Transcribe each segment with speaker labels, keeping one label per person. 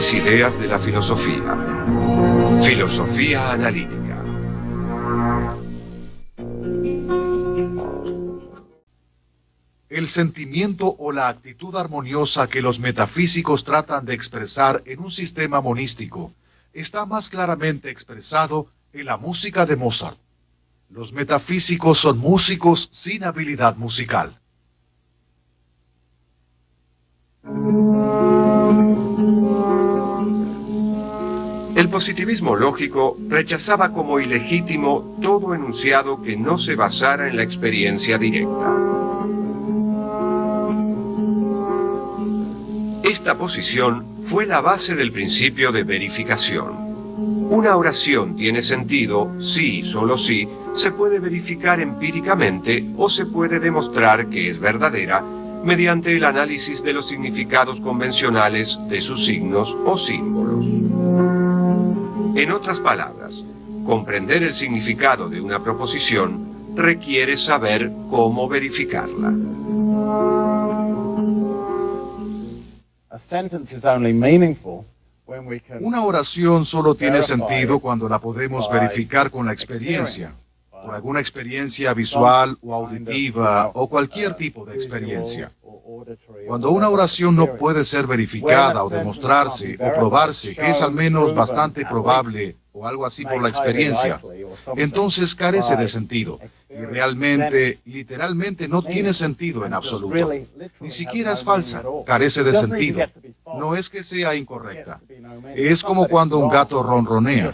Speaker 1: principales ideas de la filosofía. Filosofía analítica.
Speaker 2: El sentimiento o la actitud armoniosa que los metafísicos tratan de expresar en un sistema monístico está más claramente expresado en la música de Mozart. Los metafísicos son músicos sin habilidad musical.
Speaker 1: El positivismo lógico rechazaba como ilegítimo todo enunciado que no se basara en la experiencia directa. Esta posición fue la base del principio de verificación. Una oración tiene sentido si y solo si se puede verificar empíricamente o se puede demostrar que es verdadera mediante el análisis de los significados convencionales de sus signos o símbolos. En otras palabras, comprender el significado de una proposición requiere saber cómo verificarla.
Speaker 2: Una oración solo tiene sentido cuando la podemos verificar con la experiencia, por alguna experiencia visual o auditiva o cualquier tipo de experiencia. Cuando una oración no puede ser verificada o demostrarse o probarse que es al menos bastante probable o algo así por la experiencia, entonces carece de sentido y realmente, literalmente no tiene sentido en absoluto. Ni siquiera es falsa, carece de sentido. No es que sea incorrecta. Es como cuando un gato ronronea.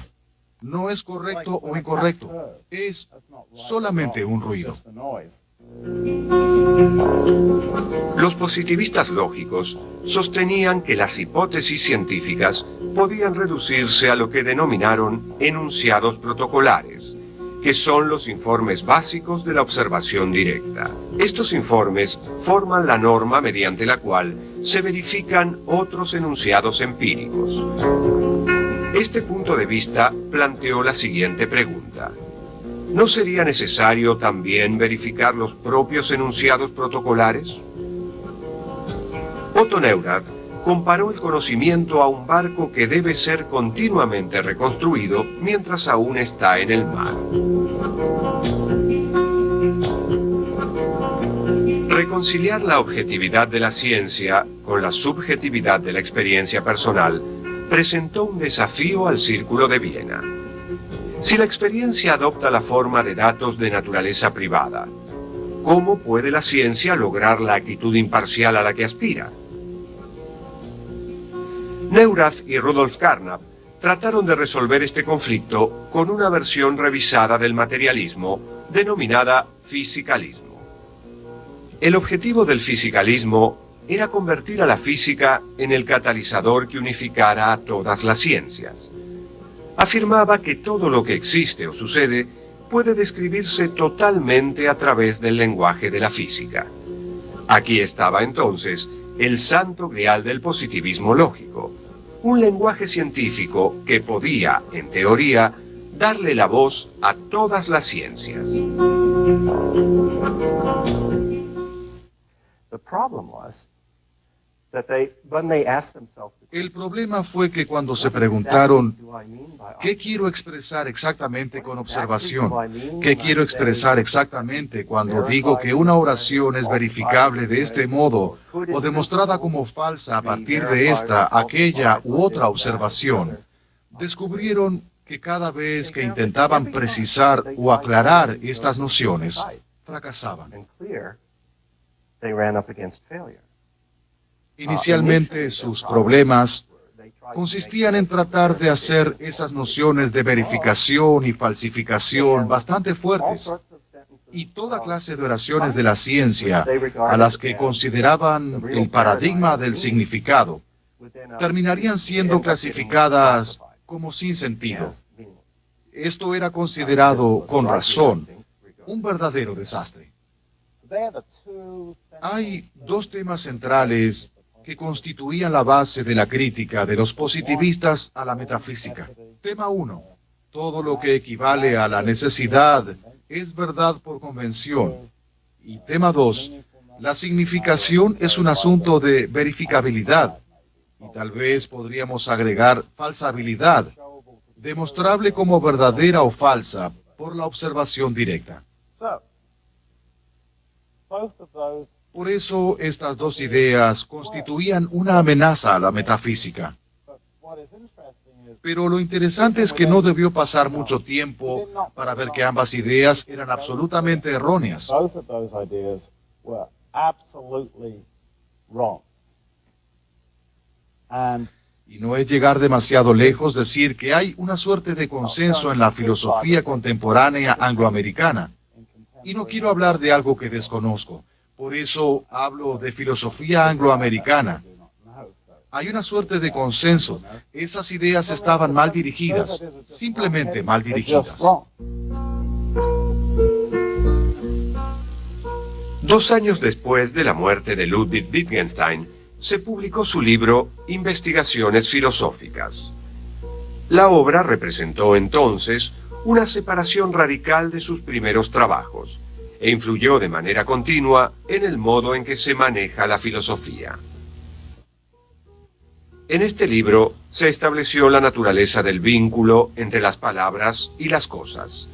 Speaker 2: No es correcto o incorrecto, es solamente un ruido.
Speaker 1: Los positivistas lógicos sostenían que las hipótesis científicas podían reducirse a lo que denominaron enunciados protocolares, que son los informes básicos de la observación directa. Estos informes forman la norma mediante la cual se verifican otros enunciados empíricos. Este punto de vista planteó la siguiente pregunta: ¿no sería necesario también verificar los propios enunciados protocolares? Otto Neurath comparó el conocimiento a un barco que debe ser continuamente reconstruido mientras aún está en el mar. Reconciliar la objetividad de la ciencia con la subjetividad de la experiencia personal presentó un desafío al Círculo de Viena. Si la experiencia adopta la forma de datos de naturaleza privada, ¿cómo puede la ciencia lograr la actitud imparcial a la que aspira? Neurath y Rudolf Carnap trataron de resolver este conflicto con una versión revisada del materialismo denominada fisicalismo. El objetivo del fisicalismo era convertir a la física en el catalizador que unificara a todas las ciencias. Afirmaba que todo lo que existe o sucede puede describirse totalmente a través del lenguaje de la física. Aquí estaba entonces el santo grial del positivismo lógico, un lenguaje científico que podía, en teoría, darle la voz a todas las ciencias.
Speaker 2: El problema fue que cuando se preguntaron, ¿qué quiero expresar exactamente con observación? ¿Qué quiero expresar exactamente cuando digo que una oración es verificable de este modo o demostrada como falsa a partir de esta, aquella u otra observación? Descubrieron que cada vez que intentaban precisar o aclarar estas nociones, fracasaban. Inicialmente, sus problemas consistían en tratar de hacer esas nociones de verificación y falsificación bastante fuertes, y toda clase de oraciones de la ciencia a las que consideraban el paradigma del significado terminarían siendo clasificadas como sin sentido. Esto era considerado, con razón, un verdadero desastre. Hay dos temas centrales que constituían la base de la crítica de los positivistas a la metafísica. Tema 1. Todo lo que equivale a la necesidad es verdad por convención. Y tema 2. La significación es un asunto de verificabilidad. Y tal vez podríamos agregar falsabilidad, demostrable como verdadera o falsa por la observación directa. Por eso, estas dos ideas constituían una amenaza a la metafísica. Pero lo interesante es que no debió pasar mucho tiempo para ver que ambas ideas eran absolutamente erróneas. Y no es llegar demasiado lejos decir que hay una suerte de consenso en la filosofía contemporánea angloamericana. Y no quiero hablar de algo que desconozco. Por eso hablo de filosofía angloamericana. Hay una suerte de consenso. Esas ideas estaban mal dirigidas, simplemente mal dirigidas.
Speaker 1: 2 años después de la muerte de Ludwig Wittgenstein, se publicó su libro Investigaciones filosóficas. La obra representó entonces una separación radical de sus primeros trabajos e influyó de manera continua en el modo en que se maneja la filosofía. En este libro se estableció la naturaleza del vínculo entre las palabras y las cosas.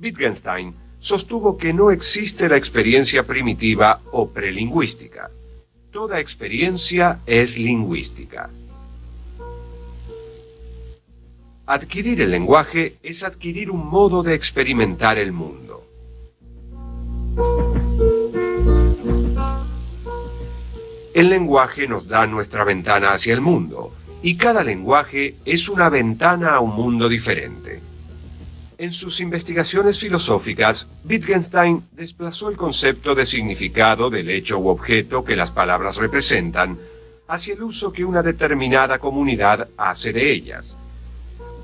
Speaker 1: Wittgenstein sostuvo que no existe la experiencia primitiva o prelingüística. Toda experiencia es lingüística. Adquirir el lenguaje es adquirir un modo de experimentar el mundo. El lenguaje nos da nuestra ventana hacia el mundo, y cada lenguaje es una ventana a un mundo diferente. En sus investigaciones filosóficas, Wittgenstein desplazó el concepto de significado del hecho u objeto que las palabras representan hacia el uso que una determinada comunidad hace de ellas.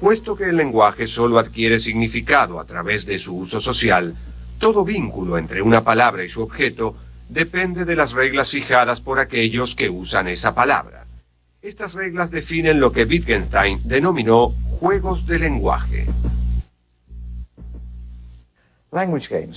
Speaker 1: Puesto que el lenguaje solo adquiere significado a través de su uso social, todo vínculo entre una palabra y su objeto depende de las reglas fijadas por aquellos que usan esa palabra. Estas reglas definen lo que Wittgenstein denominó juegos de lenguaje.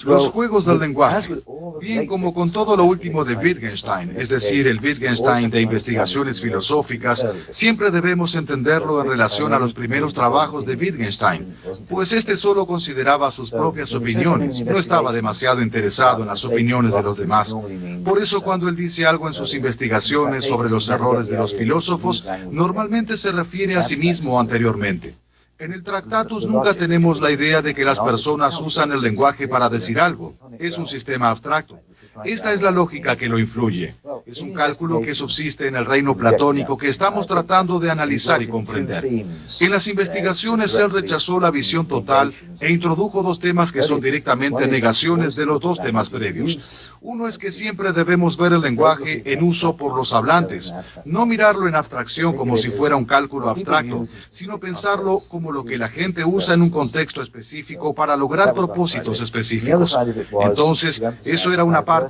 Speaker 2: Los juegos del lenguaje. Bien, como con todo lo último de Wittgenstein, es decir, el Wittgenstein de investigaciones filosóficas, siempre debemos entenderlo en relación a los primeros trabajos de Wittgenstein, pues este solo consideraba sus propias opiniones, no estaba demasiado interesado en las opiniones de los demás. Por eso cuando él dice algo en sus investigaciones sobre los errores de los filósofos, normalmente se refiere a sí mismo anteriormente. En el Tractatus nunca tenemos la idea de que las personas usan el lenguaje para decir algo. Es un sistema abstracto. Esta es la lógica que lo influye. Es un cálculo que subsiste en el reino platónico que estamos tratando de analizar y comprender. En las investigaciones él rechazó la visión total e introdujo dos temas que son directamente negaciones de los dos temas previos. Uno es que siempre debemos ver el lenguaje en uso por los hablantes, no mirarlo en abstracción como si fuera un cálculo abstracto, sino pensarlo como lo que la gente usa en un contexto específico para lograr propósitos específicos. Entonces, eso era una parte.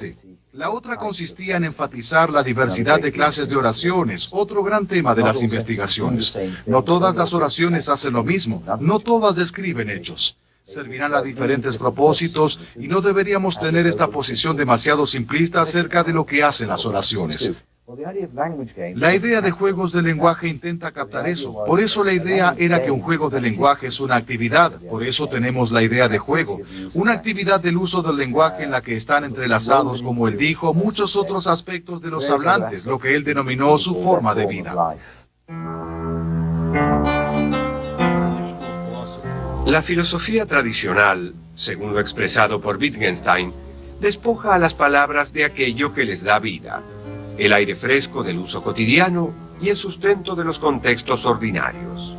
Speaker 2: La otra consistía en enfatizar la diversidad de clases de oraciones, otro gran tema de las investigaciones. No todas las oraciones hacen lo mismo, no todas describen hechos. Servirán a diferentes propósitos y no deberíamos tener esta posición demasiado simplista acerca de lo que hacen las oraciones. La idea de juegos de lenguaje intenta captar eso. Por eso la idea era que un juego de lenguaje es una actividad. Por eso tenemos la idea de juego. Una actividad del uso del lenguaje en la que están entrelazados, como él dijo, muchos otros aspectos de los hablantes, lo que él denominó su forma de vida.
Speaker 1: La filosofía tradicional, según lo expresado por Wittgenstein, despoja a las palabras de aquello que les da vida, el aire fresco del uso cotidiano y el sustento de los contextos ordinarios.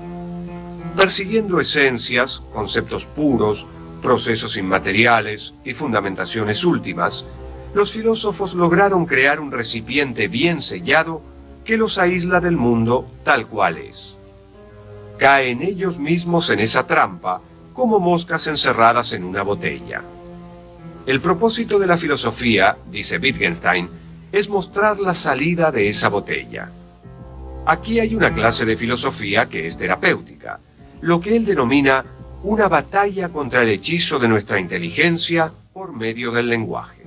Speaker 1: Persiguiendo esencias, conceptos puros, procesos inmateriales y fundamentaciones últimas, los filósofos lograron crear un recipiente bien sellado que los aísla del mundo tal cual es. Caen ellos mismos en esa trampa como moscas encerradas en una botella. El propósito de la filosofía, dice Wittgenstein, es mostrar la salida de esa botella. Aquí hay una clase de filosofía que es terapéutica, lo que él denomina una batalla contra el hechizo de nuestra inteligencia por medio del lenguaje.